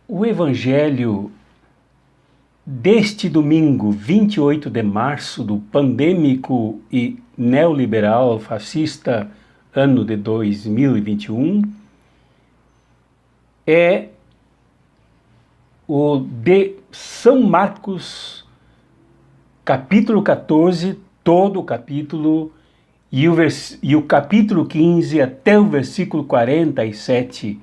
O Evangelho deste domingo, 28 de março do pandêmico e neoliberal fascista ano de 2021, é o de São Marcos, capítulo 14, todo o capítulo, e o capítulo 15 até o versículo 47,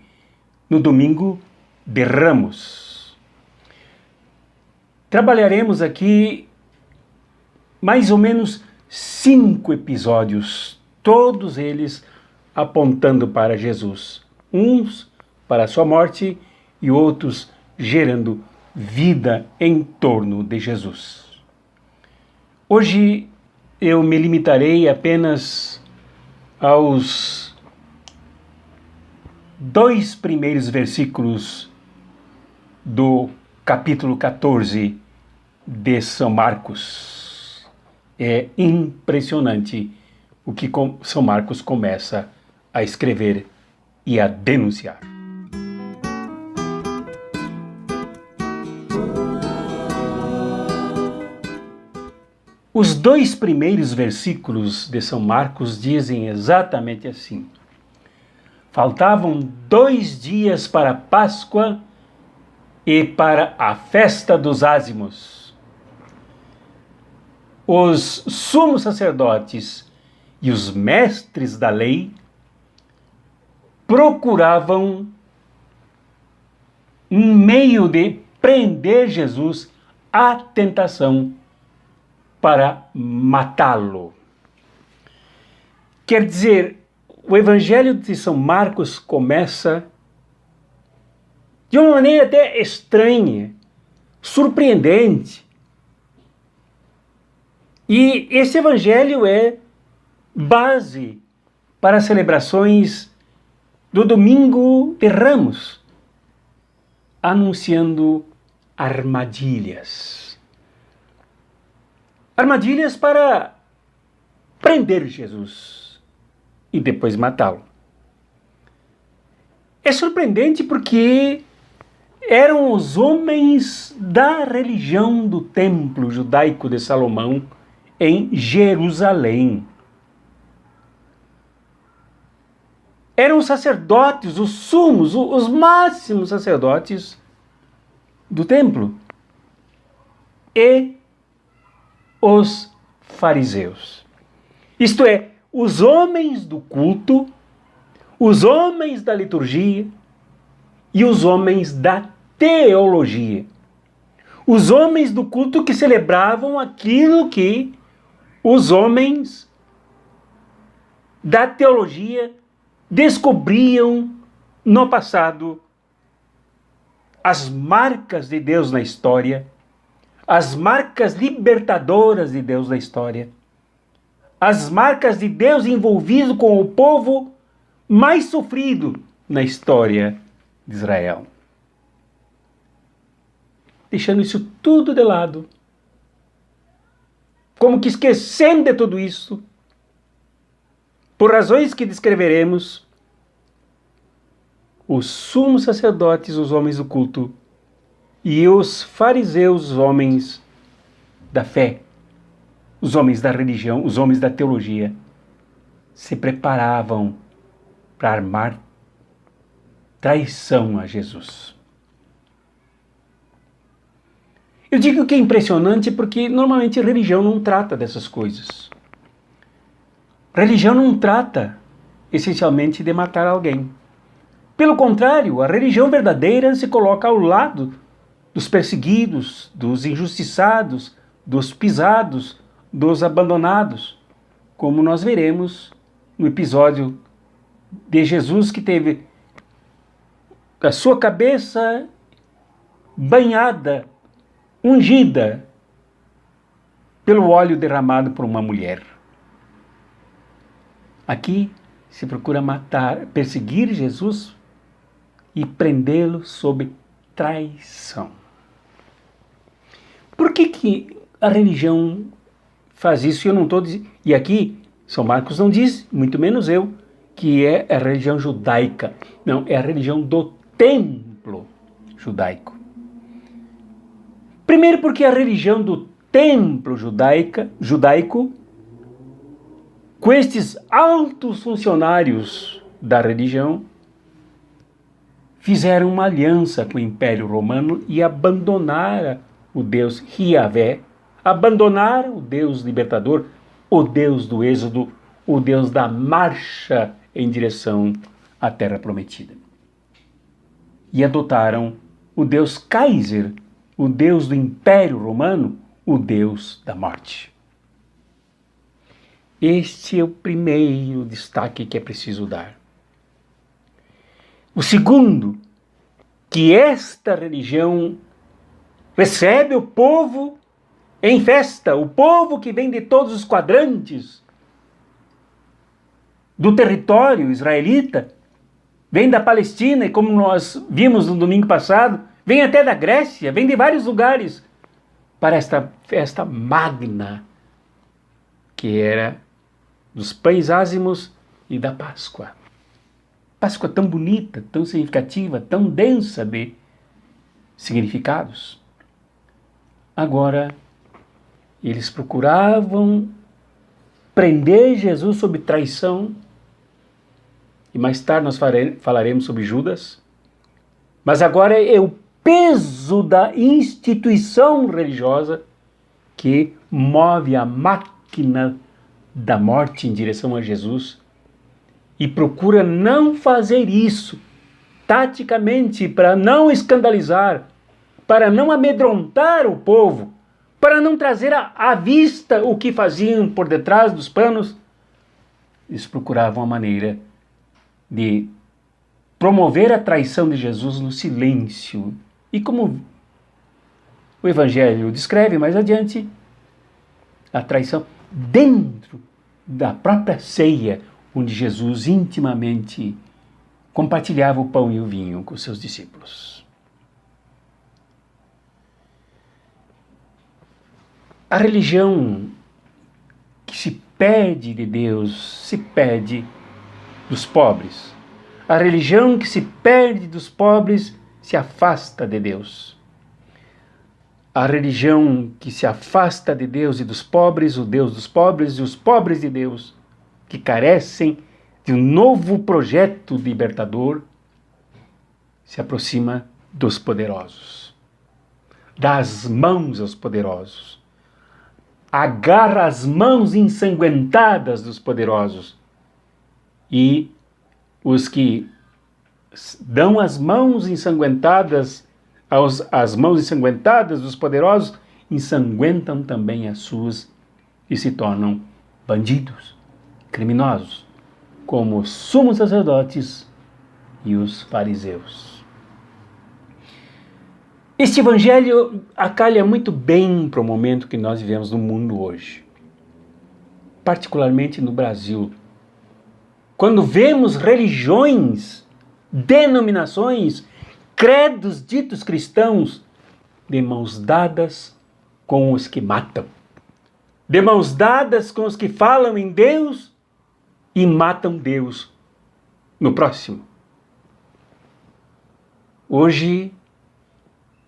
no domingo de Ramos. Trabalharemos aqui mais ou menos 5 episódios, todos eles apontando para Jesus. Uns para a sua morte e outros gerando vida em torno de Jesus. Hoje eu me limitarei apenas aos 2 primeiros versículos do capítulo 14 de São Marcos. É impressionante o que São Marcos começa a escrever e a denunciar. Os 2 primeiros versículos de São Marcos dizem exatamente assim: faltavam 2 dias para a Páscoa e para a festa dos ázimos. Os sumos sacerdotes e os mestres da lei procuravam um meio de prender Jesus à tentação para matá-lo. Quer dizer, o Evangelho de São Marcos começa de uma maneira até estranha, surpreendente. E esse Evangelho é base para as celebrações do Domingo de Ramos, anunciando armadilhas. Armadilhas para prender Jesus e depois matá-lo. É surpreendente porque eram os homens da religião do templo judaico de Salomão em Jerusalém. Eram os sacerdotes, os sumos, os máximos sacerdotes do templo e os fariseus. Isto é, os homens do culto, os homens da liturgia e os homens da teologia. Os homens do culto que celebravam aquilo que os homens da teologia descobriam no passado, as marcas de Deus na história, as marcas libertadoras de Deus na história, as marcas de Deus envolvido com o povo mais sofrido na história de Israel. Deixando isso tudo de lado, como que esquecendo de tudo isso, por razões que descreveremos, os sumos sacerdotes, os homens do culto, e os fariseus, os homens da fé, os homens da religião, os homens da teologia, se preparavam para armar traição a Jesus. Eu digo que é impressionante porque normalmente a religião não trata dessas coisas. Religião não trata essencialmente de matar alguém. Pelo contrário, a religião verdadeira se coloca ao lado dos perseguidos, dos injustiçados, dos pisados, dos abandonados, como nós veremos no episódio de Jesus que teve a sua cabeça banhada, ungida pelo óleo derramado por uma mulher. Aqui se procura matar, perseguir Jesus e prendê-lo sob traição. Por que a religião faz isso? Eu não estou dizendo. E aqui, São Marcos não diz, muito menos eu, que é a religião judaica. Não, é a religião do templo. judaico. Primeiro porque a religião do templo judaico, com estes altos funcionários da religião, fizeram uma aliança com o Império Romano e abandonaram o Deus Yahvé, abandonaram o Deus libertador, o Deus do êxodo, o Deus da marcha em direção à Terra Prometida. E adotaram o Deus Kaiser, o Deus do Império Romano, o Deus da morte. Este é o primeiro destaque que é preciso dar. O segundo, que esta religião recebe o povo em festa, o povo que vem de todos os quadrantes do território israelita, vem da Palestina, e como nós vimos no domingo passado, vem até da Grécia, vem de vários lugares para esta festa magna, que era dos pães ázimos e da Páscoa. Páscoa tão bonita, tão significativa, tão densa de significados. Agora, eles procuravam prender Jesus sob traição, e mais tarde nós falaremos sobre Judas, mas agora é o peso da instituição religiosa que move a máquina da morte em direção a Jesus e procura não fazer isso taticamente para não escandalizar, para não amedrontar o povo, para não trazer à vista o que faziam por detrás dos panos. Eles procuravam a maneira de promover a traição de Jesus no silêncio. E como o Evangelho descreve mais adiante, a traição dentro da própria ceia, onde Jesus intimamente compartilhava o pão e o vinho com seus discípulos. A religião que se perde de Deus se perde dos pobres. A religião que se perde dos pobres se afasta de Deus. A religião que se afasta de Deus e dos pobres, o Deus dos pobres e os pobres de Deus, que carecem de um novo projeto libertador, se aproxima dos poderosos. Dá as mãos aos poderosos. Agarra as mãos ensanguentadas dos poderosos. E os que dão as mãos ensanguentadas, as mãos ensanguentadas dos poderosos, ensanguentam também as suas e se tornam bandidos, criminosos, como os sumos sacerdotes e os fariseus. Este evangelho acalha muito bem para o momento que nós vivemos no mundo hoje, particularmente no Brasil. Quando vemos religiões, denominações, credos ditos cristãos, de mãos dadas com os que matam, de mãos dadas com os que falam em Deus e matam Deus no próximo. Hoje,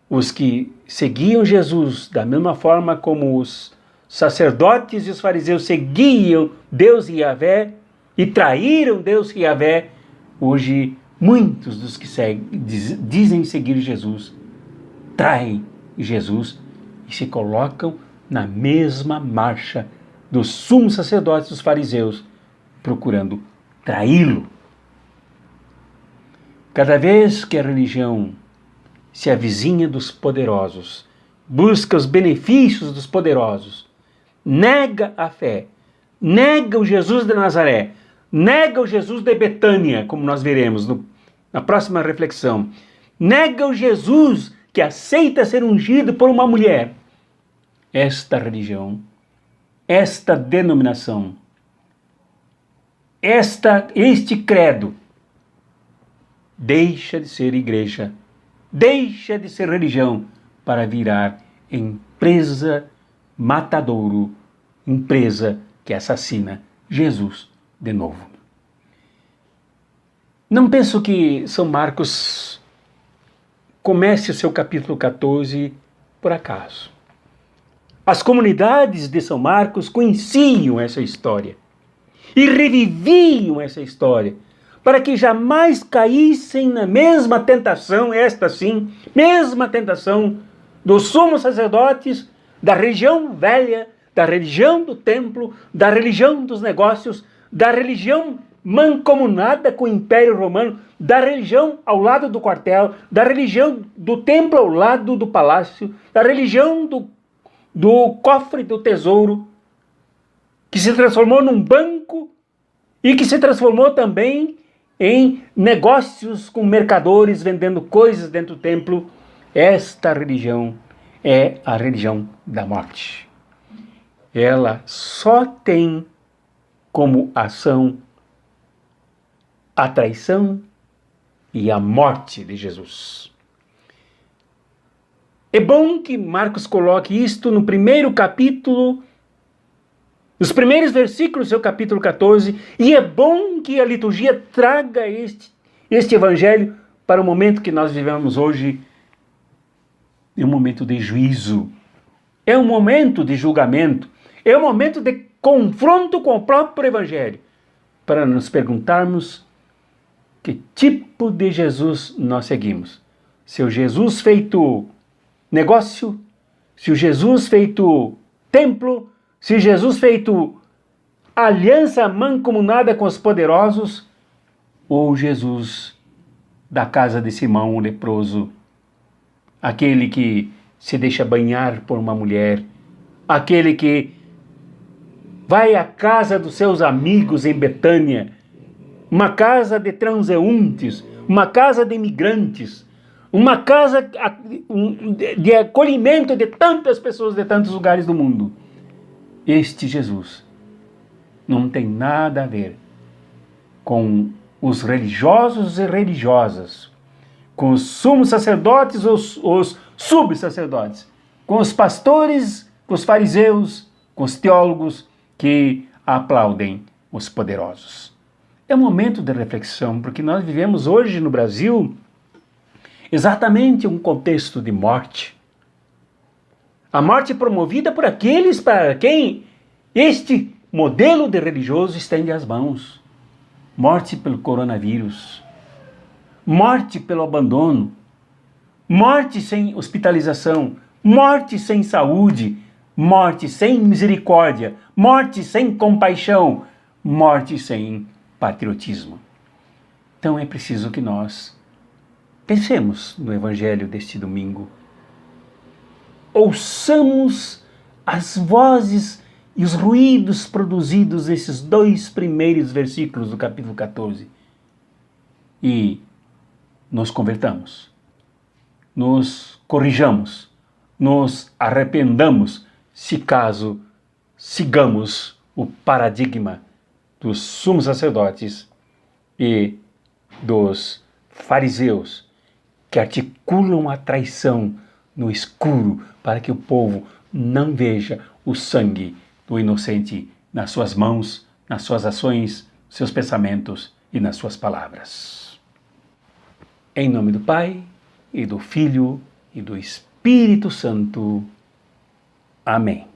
os que seguiam Jesus da mesma forma como os sacerdotes e os fariseus seguiam Deus e Yahvé e traíram Deus e Yahvé, hoje muitos dos que dizem seguir Jesus traem Jesus e se colocam na mesma marcha dos sumos sacerdotes e dos fariseus, procurando traí-lo. Cada vez que a religião se avizinha dos poderosos, busca os benefícios dos poderosos, nega a fé, nega o Jesus de Nazaré, nega o Jesus de Betânia, como nós veremos na próxima reflexão, nega o Jesus que aceita ser ungido por uma mulher. Esta religião, esta denominação, este credo deixa de ser igreja, deixa de ser religião para virar empresa matadouro, empresa que assassina Jesus de novo. Não penso que São Marcos comece o seu capítulo 14 por acaso. As comunidades de São Marcos conheciam essa história e reviviam essa história, para que jamais caíssem na mesma tentação, esta sim, mesma tentação dos sumos sacerdotes da religião velha, da religião do templo, da religião dos negócios, da religião mancomunada com o Império Romano, da religião ao lado do quartel, da religião do templo ao lado do palácio, da religião do cofre do tesouro, que se transformou num banco e que se transformou também em negócios com mercadores vendendo coisas dentro do templo. Esta religião é a religião da morte. Ela só tem como ação a traição e a morte de Jesus. É bom que Marcos coloque isto no primeiro capítulo, nos primeiros versículos do seu capítulo 14, e é bom que a liturgia traga este evangelho para o momento que nós vivemos hoje. É um momento de juízo, é um momento de julgamento, é um momento de confronto com o próprio evangelho, para nos perguntarmos que tipo de Jesus nós seguimos. Se o Jesus feito negócio, se o Jesus feito templo, se Jesus feito aliança mancomunada com os poderosos, ou Jesus da casa de Simão o leproso, aquele que se deixa banhar por uma mulher, aquele que vai à casa dos seus amigos em Betânia, uma casa de transeuntes, uma casa de imigrantes, uma casa de acolhimento de tantas pessoas de tantos lugares do mundo. Este Jesus não tem nada a ver com os religiosos e religiosas, com os sumos sacerdotes ou os subsacerdotes, com os pastores, com os fariseus, com os teólogos que aplaudem os poderosos. É um momento de reflexão, porque nós vivemos hoje no Brasil exatamente um contexto de morte. A morte promovida por aqueles para quem este modelo de religioso estende as mãos. Morte pelo coronavírus, morte pelo abandono, morte sem hospitalização, morte sem saúde, morte sem misericórdia, morte sem compaixão, morte sem patriotismo. Então é preciso que nós pensemos no evangelho deste domingo. Ouçamos as vozes e os ruídos produzidos nesses 2 primeiros versículos do capítulo 14 e nos convertamos, nos corrijamos, nos arrependamos, se caso sigamos o paradigma dos sumos sacerdotes e dos fariseus, que articulam a traição no escuro para que o povo não veja o sangue do inocente nas suas mãos, nas suas ações, seus pensamentos e nas suas palavras. Em nome do Pai, e do Filho, e do Espírito Santo. Amém.